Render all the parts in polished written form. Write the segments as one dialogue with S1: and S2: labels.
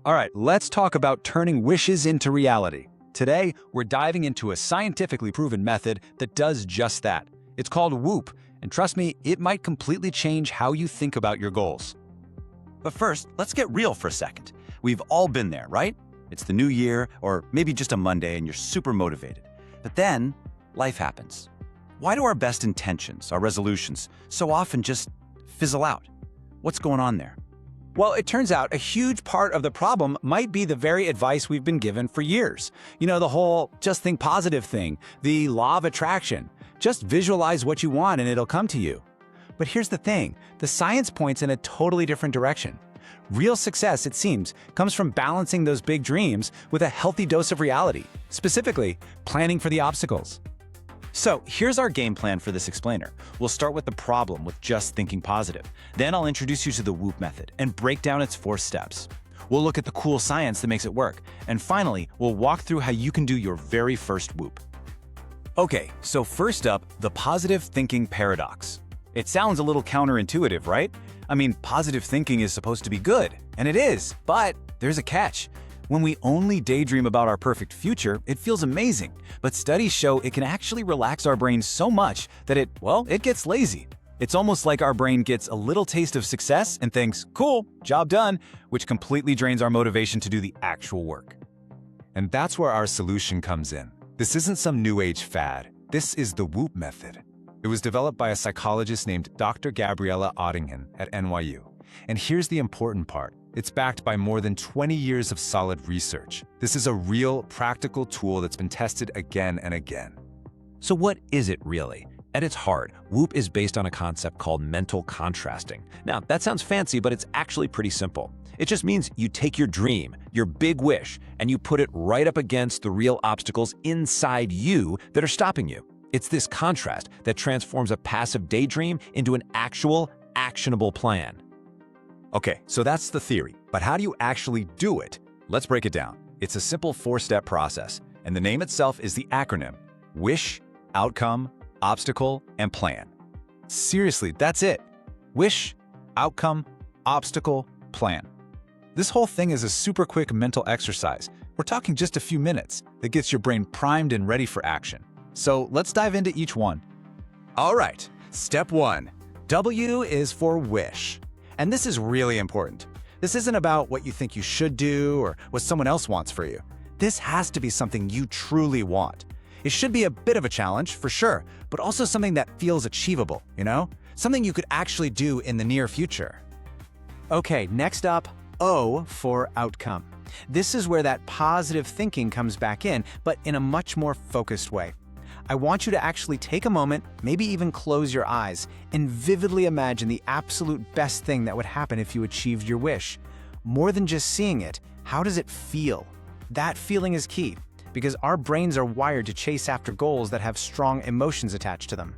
S1: All right, let's talk about turning wishes into reality. Today, we're diving into a scientifically proven method that does just that. It's called WOOP, and trust me, it might completely change how you think about your goals.
S2: But first, let's get real for a second. We've all been there, right? It's the new year, or maybe just a Monday, and you're super motivated. But then, life happens. Why do our best intentions, our resolutions, so often just fizzle out? What's going on there?
S1: Well, it turns out a huge part of the problem might be the very advice we've been given for years. You know, the whole just think positive thing, the law of attraction. Just visualize what you want and it'll come to you. But here's the thing, the science points in a totally different direction. Real success, it seems, comes from balancing those big dreams with a healthy dose of reality, specifically planning for the obstacles.
S2: So here's our game plan for this explainer. We'll start with the problem with just thinking positive. Then I'll introduce you to the WOOP method and break down its 4 steps. We'll look at the cool science that makes it work. And finally, we'll walk through how you can do your very first WOOP. Okay, so first up, the positive thinking paradox. It sounds a little counterintuitive, right? I mean, positive thinking is supposed to be good, and it is, but there's a catch. When we only daydream about our perfect future, it feels amazing, but studies show it can actually relax our brain so much that it gets lazy. It's almost like our brain gets a little taste of success and thinks, cool, job done, which completely drains our motivation to do the actual work.
S3: And that's where our solution comes in. This isn't some new age fad. This is the WOOP method. It was developed by a psychologist named Dr. Gabriella Ottingen at NYU. And here's the important part. It's backed by more than 20 years of solid research. This is a real, practical tool that's been tested again and again.
S4: So what is it really? At its heart, WOOP is based on a concept called mental contrasting. Now, that sounds fancy, but it's actually pretty simple. It just means you take your dream, your big wish, and you put it right up against the real obstacles inside you that are stopping you. It's this contrast that transforms a passive daydream into an actual, actionable plan.
S2: Okay, so that's the theory, but how do you actually do it? Let's break it down. It's a simple 4-step process, and the name itself is the acronym: Wish, Outcome, Obstacle, and Plan.
S1: Seriously, that's it. Wish, outcome, obstacle, plan. This whole thing is a super quick mental exercise. We're talking just a few minutes that gets your brain primed and ready for action. So let's dive into each one.
S2: All right, step 1. W is for wish. And this is really important. This isn't about what you think you should do or what someone else wants for you. This has to be something you truly want. It should be a bit of a challenge, for sure, but also something that feels achievable, you know? Something you could actually do in the near future.
S5: Okay, next up, O for outcome. This is where that positive thinking comes back in, but in a much more focused way. I want you to actually take a moment, maybe even close your eyes, and vividly imagine the absolute best thing that would happen if you achieved your wish. More than just seeing it, how does it feel? That feeling is key, because our brains are wired to chase after goals that have strong emotions attached to them.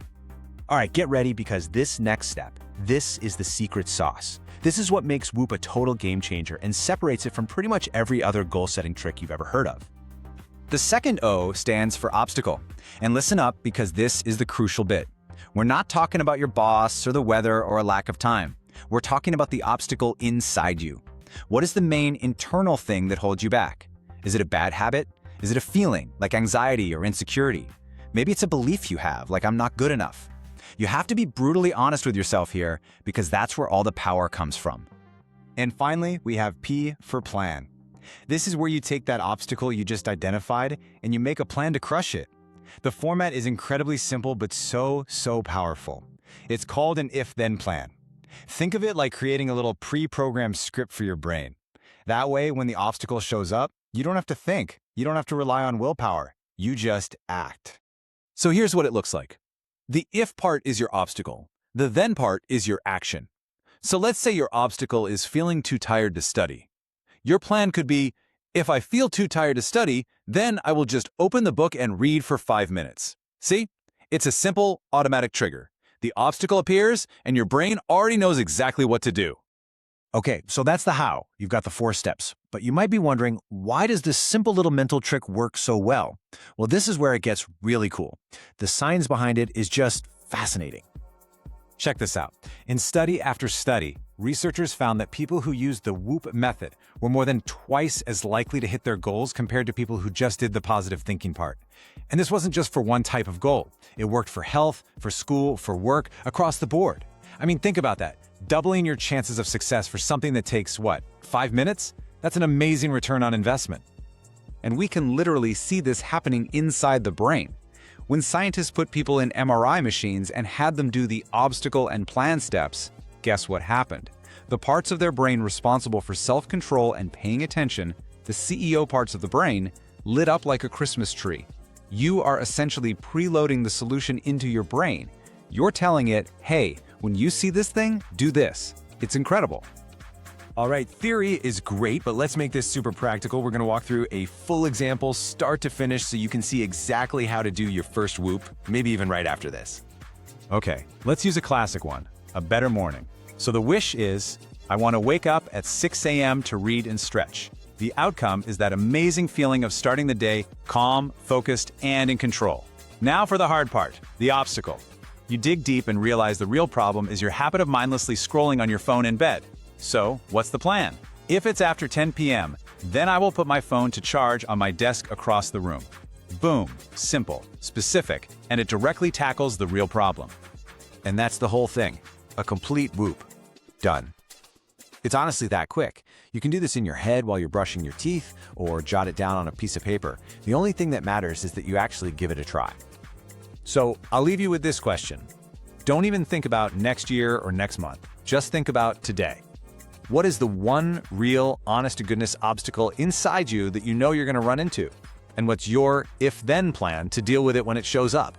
S4: All right, get ready because this next step, this is the secret sauce. This is what makes WOOP a total game changer and separates it from pretty much every other goal-setting trick you've ever heard of.
S2: The second O stands for obstacle. And listen up, because this is the crucial bit. We're not talking about your boss or the weather or a lack of time. We're talking about the obstacle inside you. What is the main internal thing that holds you back? Is it a bad habit? Is it a feeling like anxiety or insecurity? Maybe it's a belief you have, like I'm not good enough. You have to be brutally honest with yourself here, because that's where all the power comes from. And finally, we have P for plan. This is where you take that obstacle you just identified and you make a plan to crush it. The format is incredibly simple but so powerful. It's called an if-then plan. Think of it like creating a little pre-programmed script for your brain. That way, when the obstacle shows up, you don't have to think. You don't have to rely on willpower. You just act.
S1: So here's what it looks like. The if part is your obstacle. The then part is your action. So let's say your obstacle is feeling too tired to study. Your plan could be, if I feel too tired to study, then I will just open the book and read for 5 minutes. See? It's a simple, automatic trigger. The obstacle appears, and your brain already knows exactly what to do.
S4: Okay, so that's the how. You've got the 4 steps. But you might be wondering, why does this simple little mental trick work so well? Well, this is where it gets really cool. The science behind it is just fascinating.
S2: Check this out. In study after study,
S3: researchers found that people who used the WOOP method were more than twice as likely to hit their goals compared to people who just did the positive thinking part. And this wasn't just for one type of goal. It worked for health, for school, for work, across the board. I mean, think about that. Doubling your chances of success for something that takes, what, 5 minutes? That's an amazing return on investment.
S1: And we can literally see this happening inside the brain. When scientists put people in MRI machines and had them do the obstacle and plan steps, guess what happened? The parts of their brain responsible for self-control and paying attention, the CEO parts of the brain, lit up like a Christmas tree. You are essentially preloading the solution into your brain. You're telling it, hey, when you see this thing, do this. It's incredible.
S3: All right, theory is great, but let's make this super practical. We're gonna walk through a full example, start to finish, so you can see exactly how to do your first WOOP, maybe even right after this.
S2: Okay, let's use a classic one, a better morning. So the wish is, I want to wake up at 6 a.m. to read and stretch. The outcome is that amazing feeling of starting the day calm, focused, and in control. Now for the hard part, the obstacle. You dig deep and realize the real problem is your habit of mindlessly scrolling on your phone in bed. So, what's the plan? If it's after 10 p.m., then I will put my phone to charge on my desk across the room. Boom, simple, specific, and it directly tackles the real problem.
S4: And that's the whole thing. A complete WOOP. Done. It's honestly that quick. You can do this in your head while you're brushing your teeth, or jot it down on a piece of paper. The only thing that matters is that you actually give it a try.
S2: So, I'll leave you with this question. Don't even think about next year or next month. Just think about today. What is the one real, honest-to-goodness obstacle inside you that you know you're going to run into? And what's your if-then plan to deal with it when it shows up?